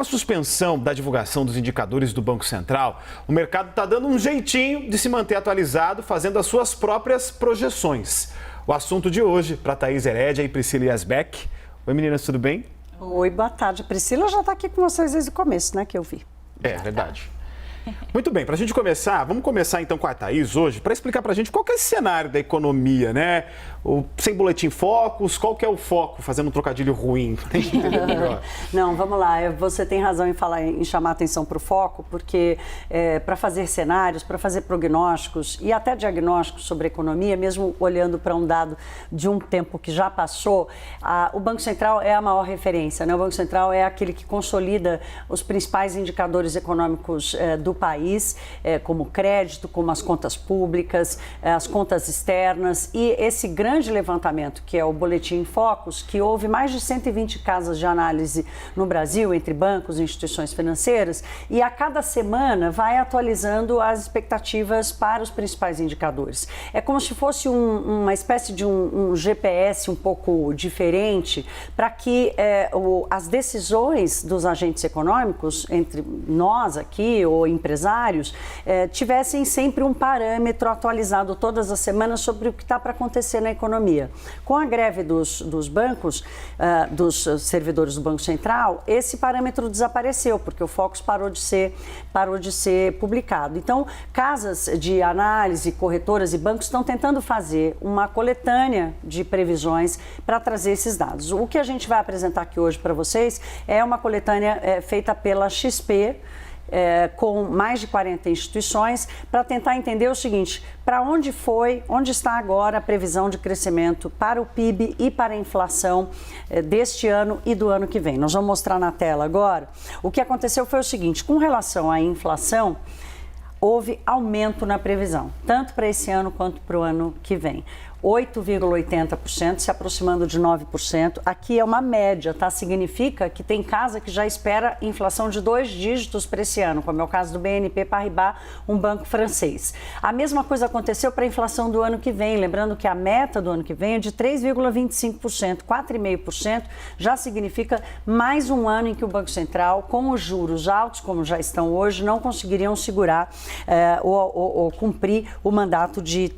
a suspensão da divulgação dos indicadores do Banco Central, o mercado está dando um jeitinho de se manter atualizado, fazendo as suas próprias projeções. O assunto de hoje para Thaís Herédia e Priscila Yazbek. Oi, meninas, tudo bem? Oi, boa tarde. A Priscila já está aqui com vocês desde o começo, né, que eu vi. É verdade. Muito bem, para a gente começar, vamos começar então com a Thaís hoje, para explicar para a gente qual que é esse cenário da economia, né? Sem boletim focos, qual que é o foco, fazendo um trocadilho ruim, para a gente entender melhor. Não, vamos lá, você tem razão em chamar atenção para o foco, porque para fazer cenários, para fazer prognósticos e até diagnósticos sobre a economia, mesmo olhando para um dado de um tempo que já passou, o Banco Central é a maior referência, né? O Banco Central é aquele que consolida os principais indicadores econômicos do país, como crédito, como as contas públicas, as contas externas, e esse grande levantamento, que é o Boletim Focus, que houve mais de 120 casas de análise no Brasil, entre bancos e instituições financeiras, e a cada semana vai atualizando as expectativas para os principais indicadores. É como se fosse uma espécie de um GPS um pouco diferente, para que as decisões dos agentes econômicos, entre nós aqui ou empresários, tivessem sempre um parâmetro atualizado todas as semanas sobre o que está para acontecer na economia. Com a greve dos bancos, dos servidores do Banco Central, esse parâmetro desapareceu, porque o Focus parou de ser publicado. Então, casas de análise, corretoras e bancos estão tentando fazer uma coletânea de previsões para trazer esses dados. O que a gente vai apresentar aqui hoje para vocês é uma coletânea feita pela XP, com mais de 40 instituições, para tentar entender o seguinte: para onde está agora a previsão de crescimento para o PIB e para a inflação deste ano e do ano que vem. Nós vamos mostrar na tela agora. O que aconteceu foi o seguinte: com relação à inflação, houve aumento na previsão, tanto para esse ano quanto para o ano que vem. 8,80%, se aproximando de 9%. Aqui é uma média, tá? Significa que tem casa que já espera inflação de 2 dígitos para esse ano, como é o caso do BNP Paribas, um banco francês. A mesma coisa aconteceu para a inflação do ano que vem, lembrando que a meta do ano que vem é de 3,25%, 4,5%, já significa mais um ano em que o Banco Central, com os juros altos, como já estão hoje, não conseguiriam segurar ou cumprir o mandato de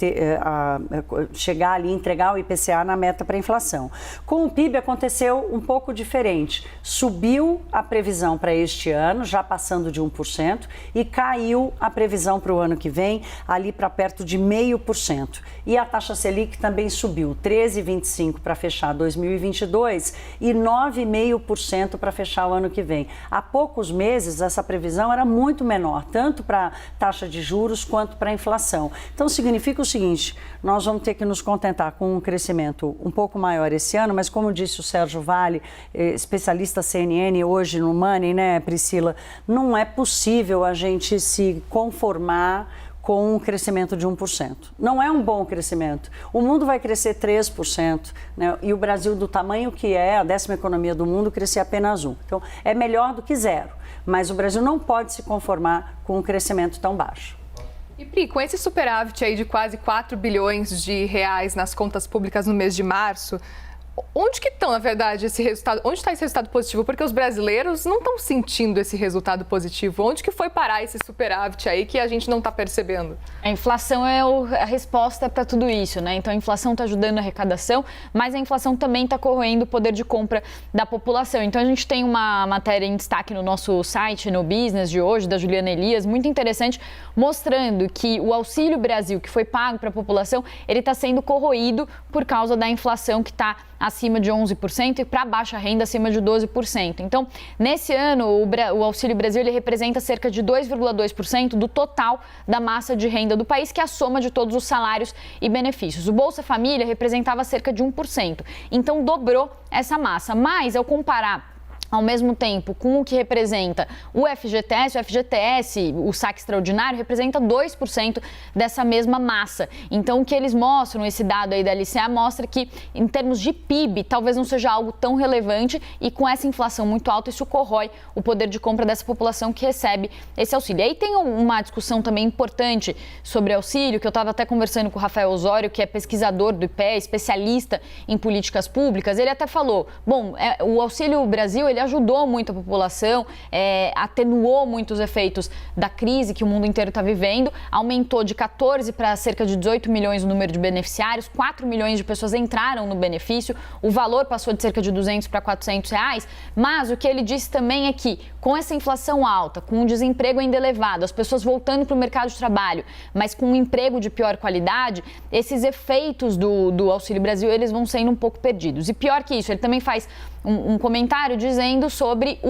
chegar ali, entregar o IPCA na meta para a inflação. Com o PIB aconteceu um pouco diferente. Subiu a previsão para este ano, já passando de 1%, e caiu a previsão para o ano que vem, ali para perto de 0,5%. E a taxa Selic também subiu, 13,25% para fechar 2022 e 9,5% para fechar o ano que vem. Há poucos meses, essa previsão era muito menor, tanto para a taxa de juros quanto para a inflação. Então, significa o seguinte: nós vamos ter que nos contentar com um crescimento um pouco maior esse ano, mas como disse o Sérgio Vale, especialista CNN hoje no Money, né, Priscila, não é possível a gente se conformar com um crescimento de 1%. Não é um bom crescimento. O mundo vai crescer 3%, né, e o Brasil, do tamanho que é, a 10ª economia do mundo, crescer apenas 1%. Então, é melhor do que zero, mas o Brasil não pode se conformar com um crescimento tão baixo. E Pri, com esse superávit aí de quase 4 bilhões de reais nas contas públicas no mês de março, onde que estão, na verdade, esse resultado? Onde está esse resultado positivo? Porque os brasileiros não estão sentindo esse resultado positivo. Onde que foi parar esse superávit aí que a gente não está percebendo? A inflação é a resposta para tudo isso, né? Então a inflação está ajudando a arrecadação, mas a inflação também está corroendo o poder de compra da população. Então a gente tem uma matéria em destaque no nosso site, no Business de hoje, da Juliana Elias, muito interessante, mostrando que o Auxílio Brasil, que foi pago para a população, ele está sendo corroído por causa da inflação que está acima de 11% e para baixa renda acima de 12%. Então, nesse ano, o Auxílio Brasil ele representa cerca de 2,2% do total da massa de renda do país, que é a soma de todos os salários e benefícios. O Bolsa Família representava cerca de 1%. Então, dobrou essa massa. Mas, ao comparar ao mesmo tempo com o que representa o FGTS, o saque extraordinário, representa 2% dessa mesma massa. Então, o que eles mostram, esse dado aí da LCA, mostra que, em termos de PIB, talvez não seja algo tão relevante e com essa inflação muito alta, isso corrói o poder de compra dessa população que recebe esse auxílio. E aí tem uma discussão também importante sobre auxílio, que eu estava até conversando com o Rafael Osório, que é pesquisador do IPEA, especialista em políticas públicas. Ele até falou, bom, o Auxílio Brasil, ele ajudou muito a população, atenuou muitos efeitos da crise que o mundo inteiro está vivendo, aumentou de 14 para cerca de 18 milhões o número de beneficiários, 4 milhões de pessoas entraram no benefício, o valor passou de cerca de 200 para 400 reais, mas o que ele disse também é que com essa inflação alta, com o desemprego ainda elevado, as pessoas voltando para o mercado de trabalho, mas com um emprego de pior qualidade, esses efeitos do Auxílio Brasil, eles vão sendo um pouco perdidos. E pior que isso, ele também faz um comentário dizendo sobre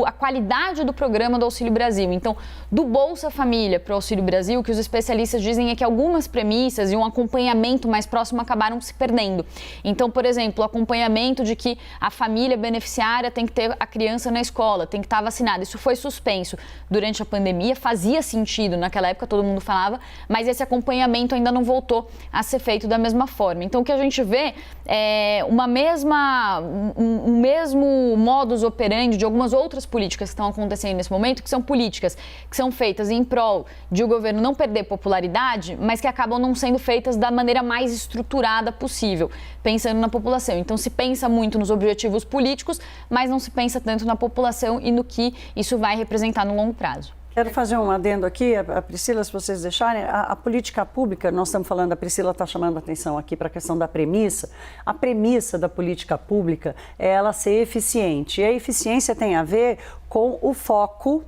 a qualidade do programa do Auxílio Brasil. Então, do Bolsa Família para o Auxílio Brasil, o que os especialistas dizem é que algumas premissas e um acompanhamento mais próximo acabaram se perdendo. Então, por exemplo, o acompanhamento de que a família beneficiária tem que ter a criança na escola, tem que estar vacinada. Isso foi suspenso durante a pandemia, fazia sentido, naquela época todo mundo falava, mas esse acompanhamento ainda não voltou a ser feito da mesma forma. Então, o que a gente vê é um mesmo modus operandi de algumas outras políticas que estão acontecendo nesse momento, que são políticas que são feitas em prol de o governo não perder popularidade, mas que acabam não sendo feitas da maneira mais estruturada possível, pensando na população. Então se pensa muito nos objetivos políticos, mas não se pensa tanto na população e no que isso vai representar no longo prazo. Quero fazer um adendo aqui, a Priscila, se vocês deixarem, a política pública, nós estamos falando, a Priscila está chamando a atenção aqui para a questão da premissa. A premissa da política pública é ela ser eficiente. E a eficiência tem a ver com o foco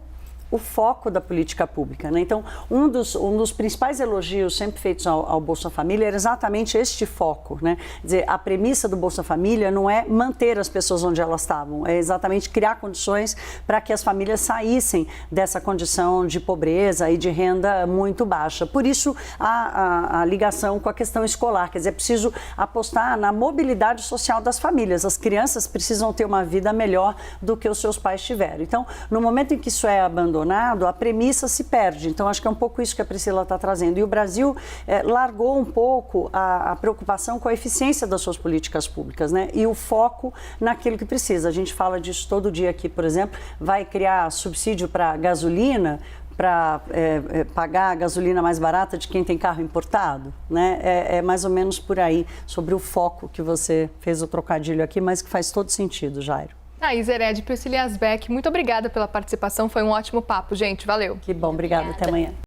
da política pública, né? Então, um dos principais elogios sempre feitos ao Bolsa Família era exatamente este foco, né? Quer dizer, a premissa do Bolsa Família não é manter as pessoas onde elas estavam, é exatamente criar condições para que as famílias saíssem dessa condição de pobreza e de renda muito baixa. Por isso, a ligação com a questão escolar, quer dizer, é preciso apostar na mobilidade social das famílias. As crianças precisam ter uma vida melhor do que os seus pais tiveram. Então, no momento em que isso é abandonado, a premissa se perde. Então, acho que é um pouco isso que a Priscila está trazendo. E o Brasil largou um pouco a preocupação com a eficiência das suas políticas públicas, né? E o foco naquilo que precisa. A gente fala disso todo dia aqui, por exemplo, vai criar subsídio para gasolina, para pagar a gasolina mais barata de quem tem carro importado, né? É mais ou menos por aí, sobre o foco que você fez o trocadilho aqui, mas que faz todo sentido, Jairo. Thaís Heredia e Priscila Asbeck, muito obrigada pela participação, foi um ótimo papo, gente, valeu. Que bom, obrigada, até amanhã.